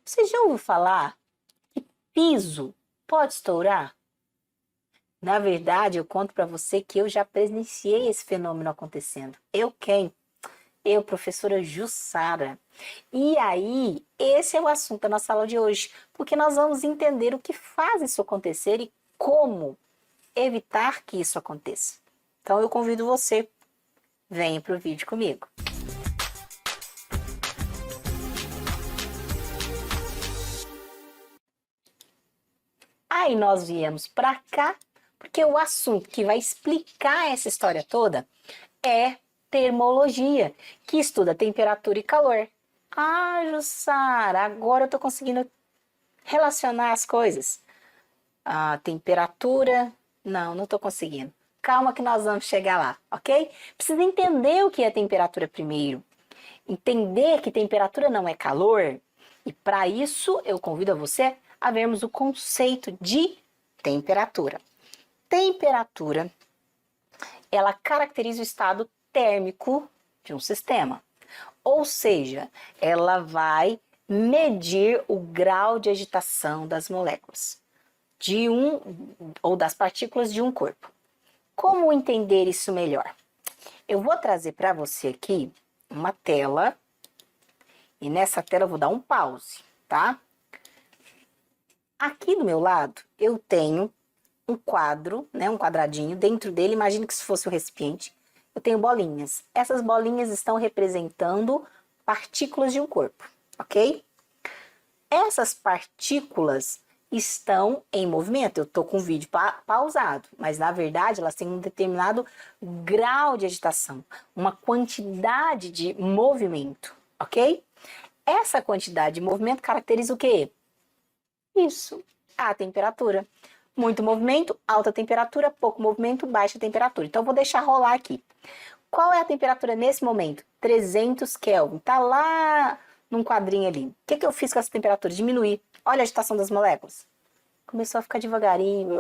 Você já ouviu falar que piso pode estourar? Na verdade, eu conto para você que eu já presenciei esse fenômeno acontecendo. Eu quem? Eu, professora Jussara. E aí, esse é o assunto da nossa aula de hoje, porque nós vamos entender o que faz isso acontecer e como evitar que isso aconteça. Então, eu convido você, venha para o vídeo comigo. Aí nós viemos para cá, porque o assunto que vai explicar essa história toda é termologia, que estuda temperatura e calor. Ah, Jussara, agora eu estou conseguindo relacionar as coisas. A temperatura, não estou conseguindo. Calma que nós vamos chegar lá, ok? Precisa entender o que é temperatura primeiro. Entender que temperatura não é calor. E para isso eu convido a você a vermos o conceito de temperatura. Temperatura, ela caracteriza o estado térmico de um sistema. Ou seja, ela vai medir o grau de agitação das moléculas de ou das partículas de um corpo. Como entender isso melhor? Eu vou trazer para você aqui uma tela e nessa tela eu vou dar um pause, tá? Aqui do meu lado eu tenho um quadro, né, um quadradinho, dentro dele, imagine que se fosse um recipiente, eu tenho bolinhas. Essas bolinhas estão representando partículas de um corpo, ok? Essas partículas estão em movimento. Eu estou com o vídeo pausado, mas na verdade elas têm um determinado grau de agitação, uma quantidade de movimento, ok? Essa quantidade de movimento caracteriza o quê? Isso, a temperatura. Muito movimento, alta temperatura, pouco movimento, baixa temperatura. Então, vou deixar rolar aqui. Qual é a temperatura nesse momento? 300 Kelvin. Tá lá num quadrinho ali. O que eu fiz com essa temperatura? Diminuir. Olha a agitação das moléculas. Começou a ficar devagarinho.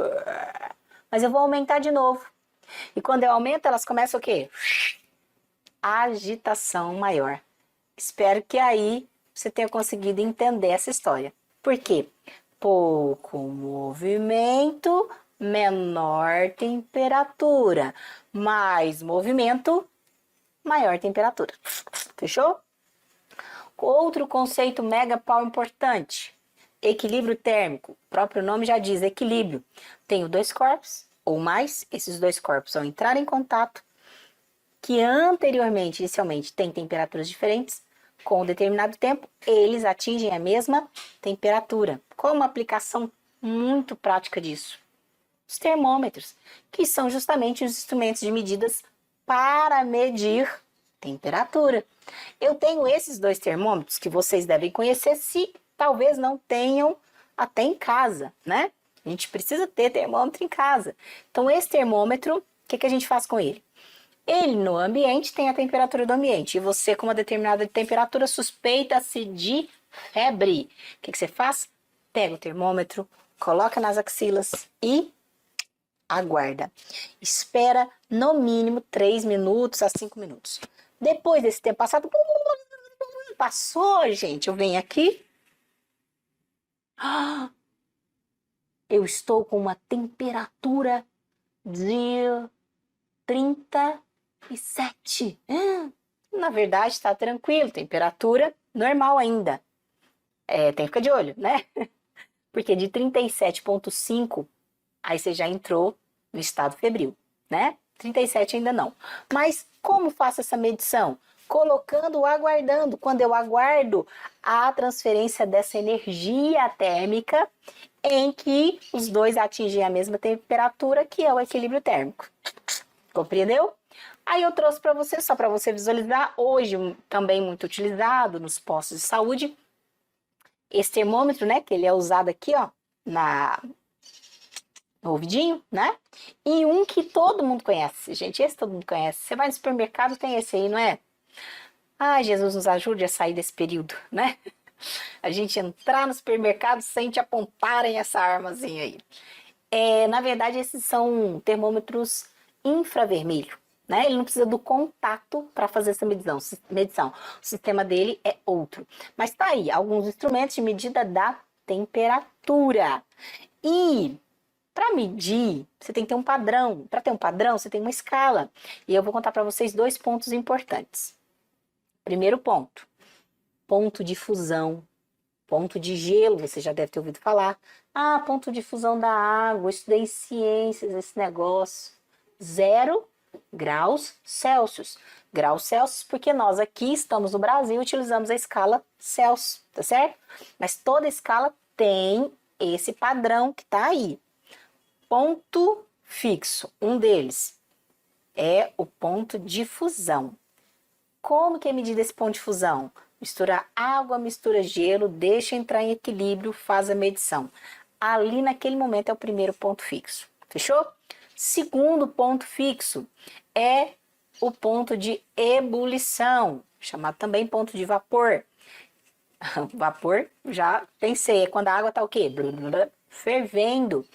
Mas eu vou aumentar de novo. E quando eu aumento, elas começam o quê? Agitação maior. Espero que aí você tenha conseguido entender essa história. Por quê? Pouco movimento, menor temperatura. Mais movimento, maior temperatura. Fechou? Outro conceito mega pau importante. Equilíbrio térmico. O próprio nome já diz equilíbrio. Tenho dois corpos ou mais. Esses dois corpos vão entrar em contato que anteriormente, inicialmente, têm temperaturas diferentes. Com um determinado tempo, eles atingem a mesma temperatura. Qual uma aplicação muito prática disso? Os termômetros, que são justamente os instrumentos de medidas para medir temperatura. Eu tenho esses dois termômetros que vocês devem conhecer, se talvez não tenham até em casa, né? A gente precisa ter termômetro em casa. Então, esse termômetro, o que a gente faz com ele? Ele no ambiente tem a temperatura do ambiente e você com uma determinada temperatura suspeita-se de febre. O que você faz? Pega o termômetro, coloca nas axilas e aguarda. Espera no mínimo 3 minutos a 5 minutos. Depois desse tempo passado, passou, gente, eu venho aqui. Eu estou com uma temperatura de 37. Na verdade, está tranquilo, temperatura normal ainda. Tem que ficar de olho, né? Porque de 37,5, aí você já entrou no estado febril, né? 37 ainda não. Mas como faço essa medição? Colocando, aguardando. Quando eu aguardo a transferência dessa energia térmica em que os dois atingem a mesma temperatura, que é o equilíbrio térmico. Compreendeu? Aí eu trouxe para você, só para você visualizar, hoje também muito utilizado nos postos de saúde, esse termômetro, né, que ele é usado aqui, ó, no ouvidinho, né? E um que todo mundo conhece, gente, esse todo mundo conhece. Você vai no supermercado, tem esse aí, não é? Ai, Jesus nos ajude a sair desse período, né? A gente entrar no supermercado sem te apontarem essa armazinha aí. Na verdade, esses são termômetros infravermelho, né? Ele não precisa do contato para fazer essa medição. O sistema dele é outro. Mas tá aí, alguns instrumentos de medida da temperatura. E para medir, você tem que ter um padrão. Para ter um padrão, você tem uma escala. E eu vou contar para vocês dois pontos importantes. Primeiro ponto, ponto de fusão, ponto de gelo, você já deve ter ouvido falar. Ah, ponto de fusão da água, eu estudei em ciências esse negócio. 0 graus Celsius. Graus Celsius, porque nós aqui estamos no Brasil e utilizamos a escala Celsius, tá certo? Mas toda escala tem esse padrão que tá aí. Ponto fixo, um deles é o ponto de fusão. Como que é medida esse ponto de fusão? Mistura água, mistura gelo, deixa entrar em equilíbrio, faz a medição. Ali naquele momento é o primeiro ponto fixo. Fechou? Segundo ponto fixo é o ponto de ebulição, chamado também ponto de vapor. Vapor, já pensei, é quando a água está o quê? Fervendo.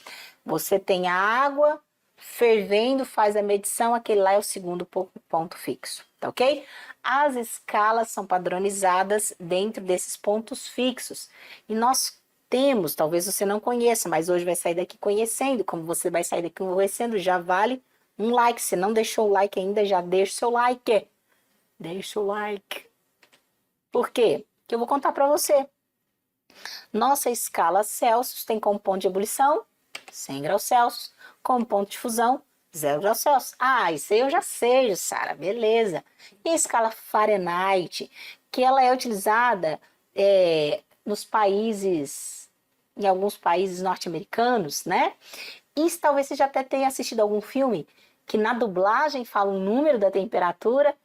Você tem a água fervendo, faz a medição, aquele lá é o segundo ponto fixo, tá ok? As escalas são padronizadas dentro desses pontos fixos. E nós temos, talvez você não conheça, mas hoje vai sair daqui conhecendo. Como você vai sair daqui conhecendo, já vale um like. Se não deixou o like ainda, já deixa o seu like. Deixa o like. Por quê? Que eu vou contar para você. Nossa escala Celsius tem como ponto de ebulição 100 graus Celsius, como ponto de fusão 0 graus Celsius. Ah, isso aí eu já sei, Sara, beleza. E a escala Fahrenheit, que ela é utilizada nos países, em alguns países norte-americanos, né? E talvez você já até tenha assistido algum filme que na dublagem fala um número da temperatura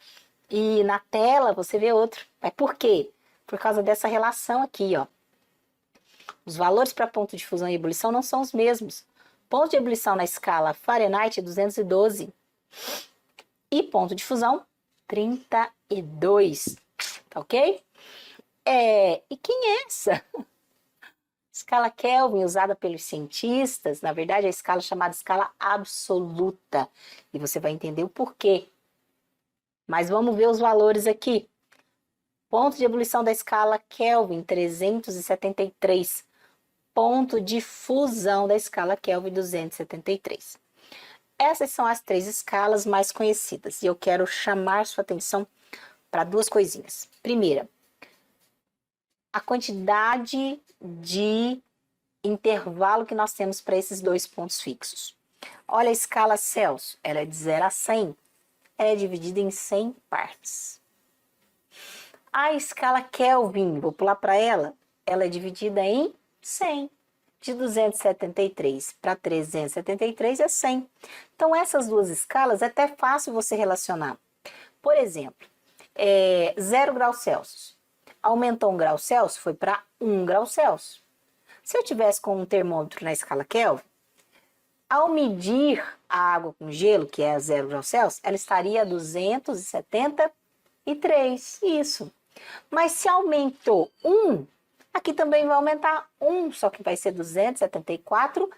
e na tela você vê outro. Mas por quê? Por causa dessa relação aqui, ó. Os valores para ponto de fusão e ebulição não são os mesmos. Ponto de ebulição na escala Fahrenheit é 212 e ponto de fusão 32, tá ok? E quem é essa? Escala Kelvin, usada pelos cientistas, na verdade é a escala chamada escala absoluta. E você vai entender o porquê. Mas vamos ver os valores aqui. Ponto de ebulição da escala Kelvin, 373. Ponto de fusão da escala Kelvin, 273. Essas são as 3 escalas mais conhecidas. E eu quero chamar sua atenção para 2 coisinhas. Primeira, a quantidade de intervalo que nós temos para esses 2 pontos fixos. Olha a escala Celsius, ela é de 0 a 100. Ela é dividida em 100 partes. A escala Kelvin, vou pular para ela é dividida em 100. De 273 para 373 é 100. Então, essas 2 escalas é até fácil você relacionar. Por exemplo, 0 graus Celsius. Aumentou 1 grau Celsius, foi para 1 grau Celsius. Se eu tivesse com um termômetro na escala Kelvin, ao medir a água com gelo, que é 0 graus Celsius, ela estaria a 273. Isso. Mas se aumentou 1, aqui também vai aumentar 1, só que vai ser 274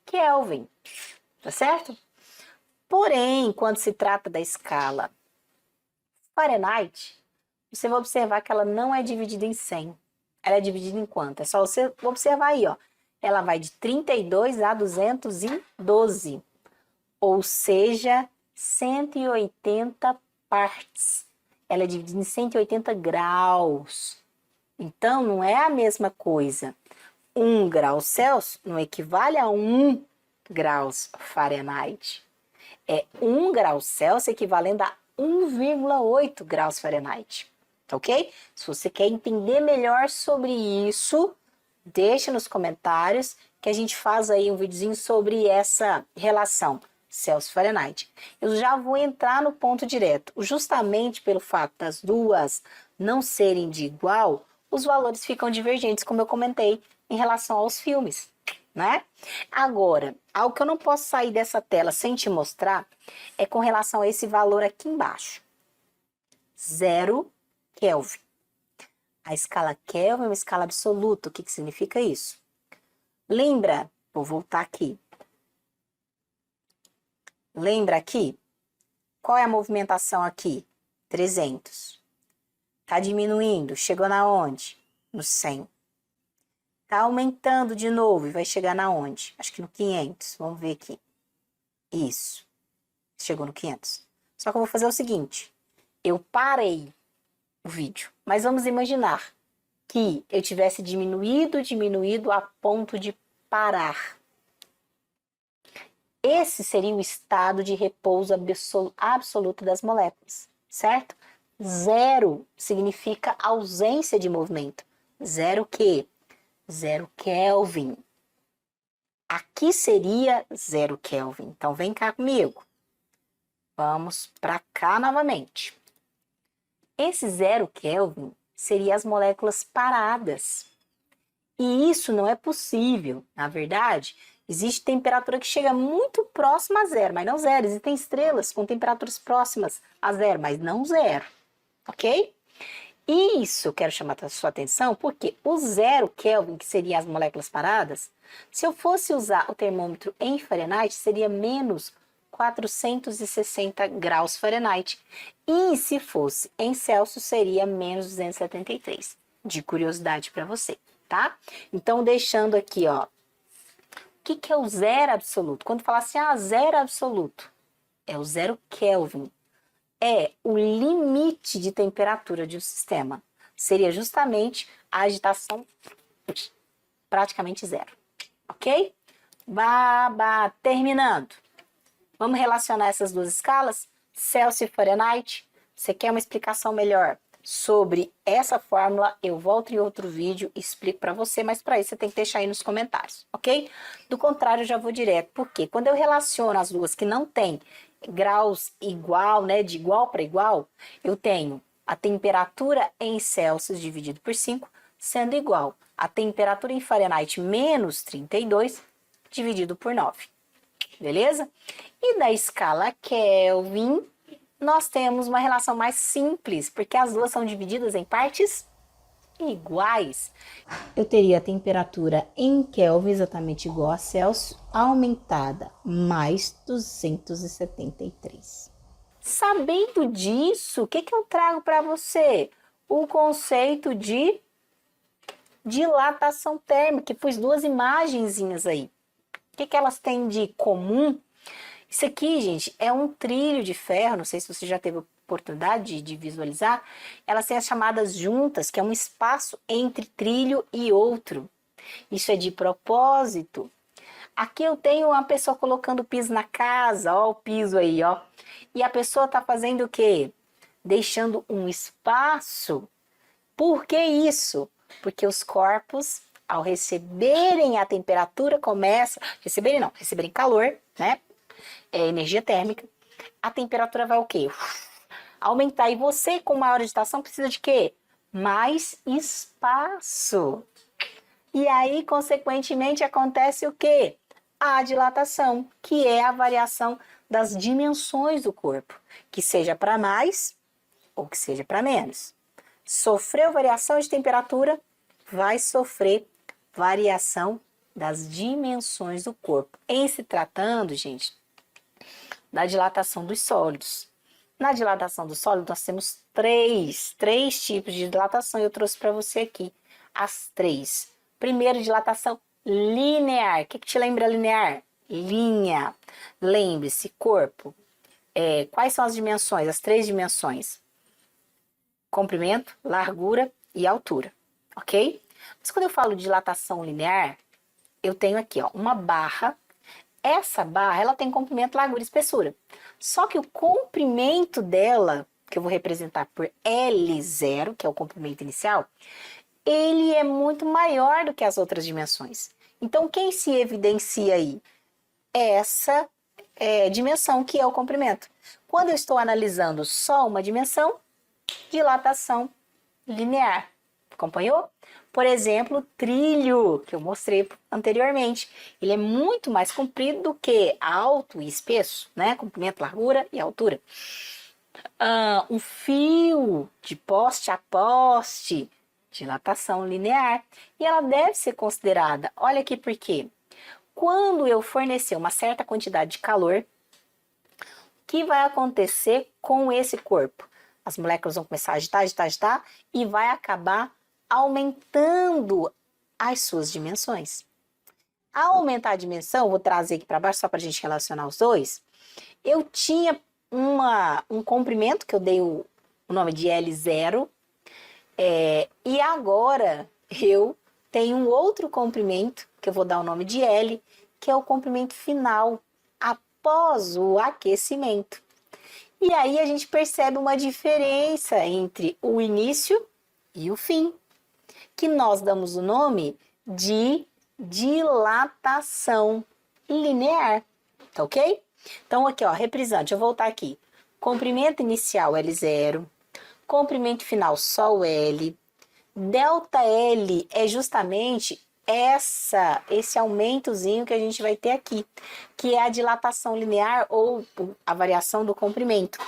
Kelvin, tá certo? Porém, quando se trata da escala Fahrenheit, você vai observar que ela não é dividida em 100. Ela é dividida em quanto? É só você observar aí, ó. Ela vai de 32 a 212, ou seja, 180 partes. Ela é dividida em 180 graus. Então, não é a mesma coisa. 1 grau Celsius não equivale a 1 graus Fahrenheit. É 1 grau Celsius equivalendo a 1,8 graus Fahrenheit. Ok? Se você quer entender melhor sobre isso, deixe nos comentários que a gente faz aí um videozinho sobre essa relação Celsius-Fahrenheit. Eu já vou entrar no ponto direto. Justamente pelo fato das duas não serem de igual, os valores ficam divergentes, como eu comentei, em relação aos filmes, né? Agora, algo que eu não posso sair dessa tela sem te mostrar é com relação a esse valor aqui embaixo. 0 Kelvin. A escala Kelvin é uma escala absoluta. O que significa isso? Lembra? Vou voltar aqui. Lembra aqui Qual é a movimentação aqui? 300. Está diminuindo, chegou na onde? No 100. Está aumentando de novo e vai chegar na onde? Acho que no 500. Vamos ver aqui. Isso. Chegou no 500. Só que eu vou fazer o seguinte. Eu parei o vídeo. Mas vamos imaginar que eu tivesse diminuído a ponto de parar. Esse seria o estado de repouso absoluto das moléculas, certo? Zero significa ausência de movimento. Zero o quê? Zero Kelvin. Aqui seria zero Kelvin. Então, vem cá comigo. Vamos para cá novamente. Esse zero Kelvin seria as moléculas paradas. E isso não é possível. Na verdade, existe temperatura que chega muito próxima a zero, mas não zero. Existem estrelas com temperaturas próximas a zero, mas não zero. Ok? Isso eu quero chamar a sua atenção porque o zero Kelvin, que seria as moléculas paradas, se eu fosse usar o termômetro em Fahrenheit, seria menos 460 graus Fahrenheit. E se fosse em Celsius, seria menos 273. De curiosidade para você, tá? Então, deixando aqui, ó. O que é o zero absoluto? Quando fala assim, zero absoluto, é o zero Kelvin. É o limite de temperatura de um sistema. Seria justamente a agitação praticamente zero. Ok? Terminando. Vamos relacionar essas duas escalas? Celsius e Fahrenheit. Você quer uma explicação melhor sobre essa fórmula? Eu volto em outro vídeo e explico para você, mas para isso você tem que deixar aí nos comentários, ok? Do contrário, eu já vou direto, porque quando eu relaciono as duas que não tem graus igual, né, de igual para igual, eu tenho a temperatura em Celsius dividido por 5, sendo igual a temperatura em Fahrenheit menos 32 dividido por 9. Beleza? E da escala Kelvin, nós temos uma relação mais simples, porque as duas são divididas em partes iguais. Eu teria a temperatura em Kelvin exatamente igual a Celsius, aumentada mais 273. Sabendo disso, o que eu trago para você? O conceito de dilatação térmica, pus duas imagenzinhas aí. O que elas têm de comum? Isso aqui, gente, é um trilho de ferro, não sei se você já teve oportunidade de visualizar. Elas têm as chamadas juntas, que é um espaço entre trilho e outro. Isso é de propósito. Aqui eu tenho uma pessoa colocando piso na casa, ó o piso aí, ó. E a pessoa tá fazendo o quê? Deixando um espaço. Por que isso? Porque os corpos, ao receberem a temperatura, receberem calor, né? Energia térmica, a temperatura vai o quê? Aumentar. E você, com maior agitação, precisa de quê? Mais espaço. E aí, consequentemente, acontece o quê? A dilatação, que é a variação das dimensões do corpo, que seja para mais ou que seja para menos. Sofreu variação de temperatura, vai sofrer variação das dimensões do corpo. Em se tratando, gente, da dilatação dos sólidos. Na dilatação do sólido, nós temos três tipos de dilatação, e eu trouxe para você aqui as três. Primeiro, dilatação linear. O que te lembra linear? Linha. Lembre-se, corpo. Quais são as dimensões? As três dimensões. Comprimento, largura e altura. Ok? Mas quando eu falo de dilatação linear, eu tenho aqui, ó, uma barra. Essa barra, ela tem comprimento, largura e espessura. Só que o comprimento dela, que eu vou representar por L0, que é o comprimento inicial, ele é muito maior do que as outras dimensões. Então, quem se evidencia aí? Essa dimensão, que é o comprimento. Quando eu estou analisando só uma dimensão, dilatação linear. Acompanhou? Por exemplo, o trilho, que eu mostrei anteriormente. Ele é muito mais comprido do que alto e espesso, né? Comprimento, largura e altura. Um fio de poste a poste, dilatação linear. E ela deve ser considerada, olha aqui por quê. Quando eu fornecer uma certa quantidade de calor, o que vai acontecer com esse corpo? As moléculas vão começar a agitar, agitar, agitar e vai acabar aumentando as suas dimensões. Ao aumentar a dimensão, vou trazer aqui para baixo só para a gente relacionar os dois, eu tinha um comprimento que eu dei o nome de L0, e agora eu tenho um outro comprimento que eu vou dar o nome de L, que é o comprimento final, após o aquecimento. E aí a gente percebe uma diferença entre o início e o fim, que nós damos o nome de dilatação linear, tá ok? Então aqui, ó, reprisando, deixa eu voltar aqui. Comprimento inicial L0, comprimento final só o L, delta L é justamente esse aumentozinho que a gente vai ter aqui, que é a dilatação linear ou a variação do comprimento.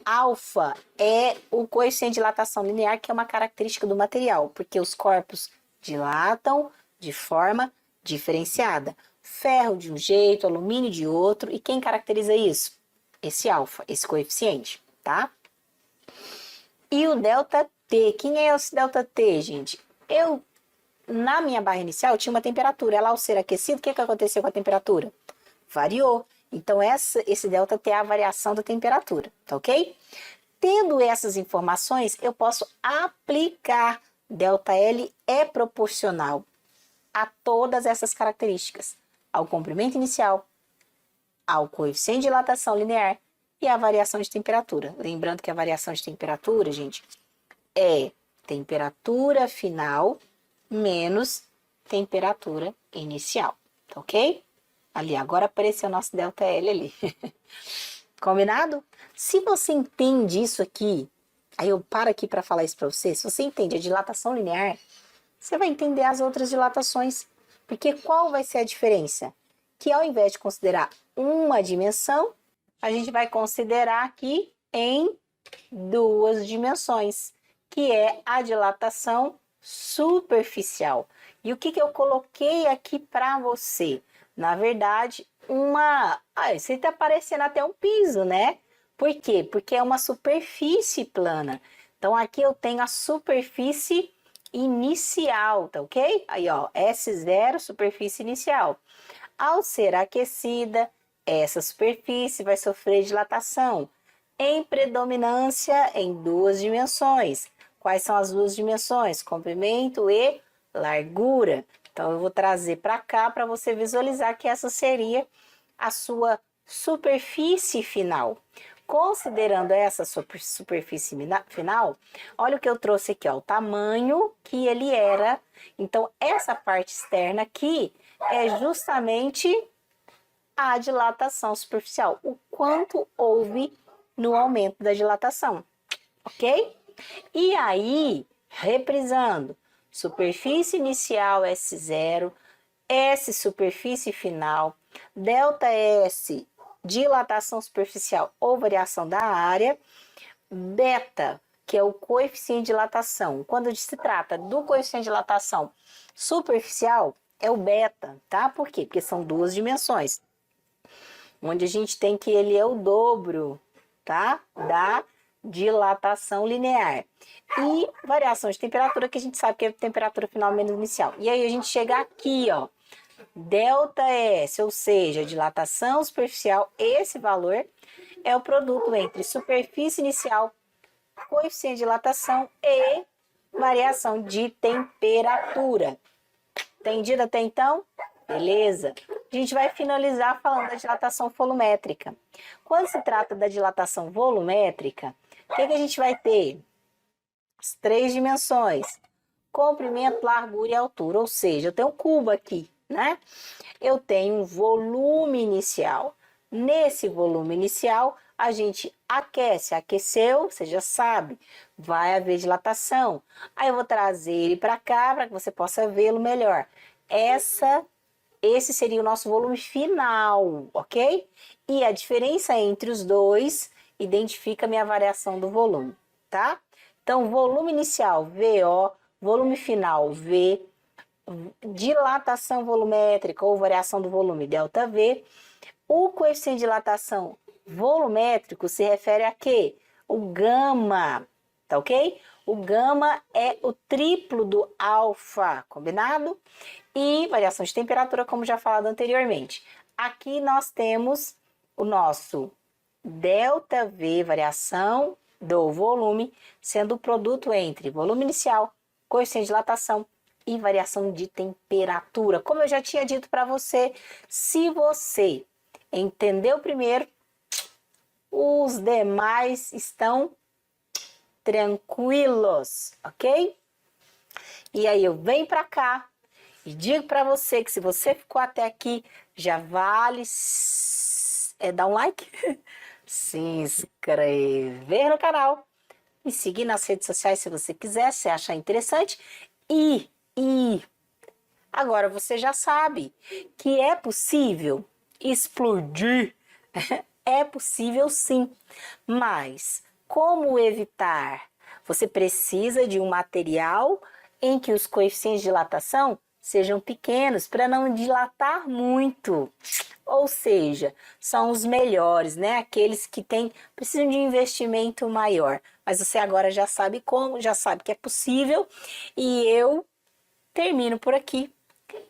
Alfa é o coeficiente de dilatação linear, que é uma característica do material, porque os corpos dilatam de forma diferenciada. Ferro de um jeito, alumínio de outro, e quem caracteriza isso? Esse alfa, esse coeficiente, tá? E o delta T, quem é esse delta T, gente? Na minha barra inicial, tinha uma temperatura, ela ao ser aquecida, o que aconteceu com a temperatura? Variou. Então, esse delta T é a variação da temperatura, tá ok? Tendo essas informações, eu posso aplicar. Delta L é proporcional a todas essas características. Ao comprimento inicial, ao coeficiente de dilatação linear e à variação de temperatura. Lembrando que a variação de temperatura, gente, é temperatura final menos temperatura inicial, tá ok? Ali, agora apareceu o nosso delta L ali. Combinado? Se você entende isso aqui, aí eu paro aqui para falar isso para você, se você entende a dilatação linear, você vai entender as outras dilatações. Porque qual vai ser a diferença? Que ao invés de considerar uma dimensão, a gente vai considerar aqui em duas dimensões, que é a dilatação superficial. E o que eu coloquei aqui para você? Na verdade, isso está parecendo até um piso, né? Por quê? Porque é uma superfície plana. Então, aqui eu tenho a superfície inicial, tá ok? Aí, ó, S0, superfície inicial. Ao ser aquecida, essa superfície vai sofrer dilatação em predominância em duas dimensões. Quais são as duas dimensões? Comprimento e largura. Então, eu vou trazer para cá para você visualizar que essa seria a sua superfície final. Considerando essa superfície final, olha o que eu trouxe aqui, ó, o tamanho que ele era. Então, essa parte externa aqui é justamente a dilatação superficial, o quanto houve no aumento da dilatação, ok? E aí, reprisando, superfície inicial S0, S superfície final, delta S dilatação superficial ou variação da área, beta, que é o coeficiente de dilatação. Quando se trata do coeficiente de dilatação superficial, é o beta, tá? Por quê? Porque são duas dimensões, onde a gente tem que ele é o dobro, tá? Da dilatação linear. E variação de temperatura, que a gente sabe que é temperatura final menos inicial. E aí a gente chega aqui, ó, delta S, ou seja, dilatação superficial, esse valor é o produto entre superfície inicial, coeficiente de dilatação e variação de temperatura. Entendido até então? Beleza. A gente vai finalizar falando da dilatação volumétrica. Quando se trata da dilatação volumétrica, o que a gente vai ter? As três dimensões: comprimento, largura e altura. Ou seja, eu tenho um cubo aqui, né? Eu tenho um volume inicial. Nesse volume inicial, a gente aquece. Aqueceu, você já sabe, vai haver dilatação. Aí eu vou trazer ele para cá, para que você possa vê-lo melhor. Esse seria o nosso volume final, ok? E a diferença entre os dois identifica a minha variação do volume, tá? Então, volume inicial, VO, volume final, V, dilatação volumétrica ou variação do volume, ΔV. O coeficiente de dilatação Volumétrico se refere a quê? O gama, tá ok? O gama é o triplo do alfa, combinado? E variação de temperatura, como já falado anteriormente. Aqui nós temos o nosso ΔV, variação do volume, sendo o produto entre volume inicial, coeficiente de dilatação e variação de temperatura. Como eu já tinha dito para você, se você entendeu primeiro, os demais estão tranquilos, ok? E aí eu venho para cá e digo para você que se você ficou até aqui, já vale dar um like, se inscrever no canal e seguir nas redes sociais se você quiser, se achar interessante. E agora você já sabe que é possível explodir. É possível sim, mas como evitar? Você precisa de um material em que os coeficientes de dilatação sejam pequenos para não dilatar muito. Ou seja, são os melhores, né? Aqueles que precisam de um investimento maior. Mas você agora já sabe como, já sabe que é possível. E eu termino por aqui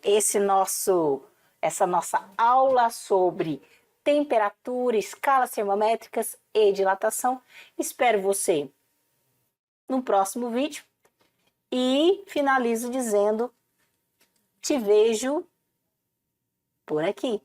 essa nossa aula sobre temperatura, escalas termométricas e dilatação. Espero você no próximo vídeo e finalizo dizendo: te vejo por aqui.